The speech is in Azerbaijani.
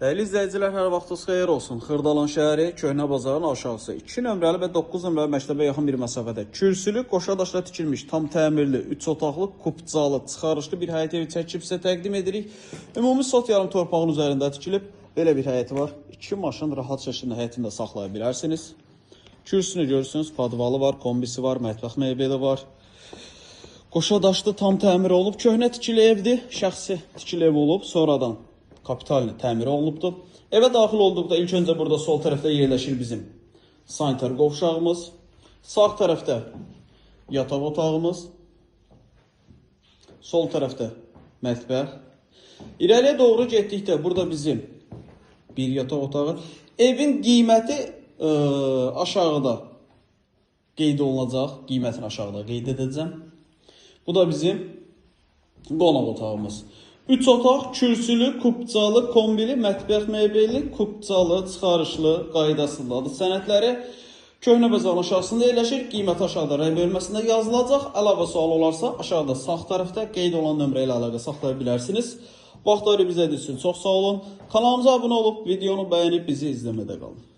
Dəyərli izləyicilər, hər vaxtınız xeyir olsun. Xırdalan şəhəri, Köhnə bazarın aşağısı 2 nömrəli və 9 nömrəli məktəbə yaxın bir məsafədə kürsülü, qoşa daşla tikilmiş, tam təmirli, 3 otaqlı, kupcalı, çıxarışlı bir həyət evi çəkib sizə təqdim edirik. Ümumi sot yarım torpağın üzərində tikilib, belə bir həyəti var. 2 maşın rahat şəkildə həyətində saxlaya bilərsiniz. Kürsünü görürsünüz, padvalı var, kombisi var, mətbəx mebeli var. Qoşa daşlı tam təmir olub, köhnə tikili evdir, şəxsi tikili ev olub, sonradan kapitalini təmir olunubdur. Evə daxil olduqda ilk öncə burada sol tərəfdə yerləşir bizim sanitar qovşağımız. Sağ tərəfdə yataq otağımız. Sol tərəfdə mətbəx. İrəliyə doğru getdikdə burada bizim bir yataq otağı. Evin qiyməti aşağıda qeyd olunacaq. Qiymətini aşağıda qeyd edəcəm. Bu da bizim qonaq otağımız. 3 otaq, kürsülü, kupcalı, kombili, mətbəx mebeli, kupcalı, çıxarışlı, qaydasındadır. Sənədləri Köhnə bazarın aşağısında yerləşir. Qiymət aşağıda rəy bölməsində yazılacaq. Əlavə sual olarsa aşağıda sağ tərəfdə qeyd olan nömrə ilə əlaqə saxlaya bilərsiniz. Vaxtları bizə üçün çox sağ olun. Kanalımıza abunə olub, videonu bəyənib bizi izləmədə qalın.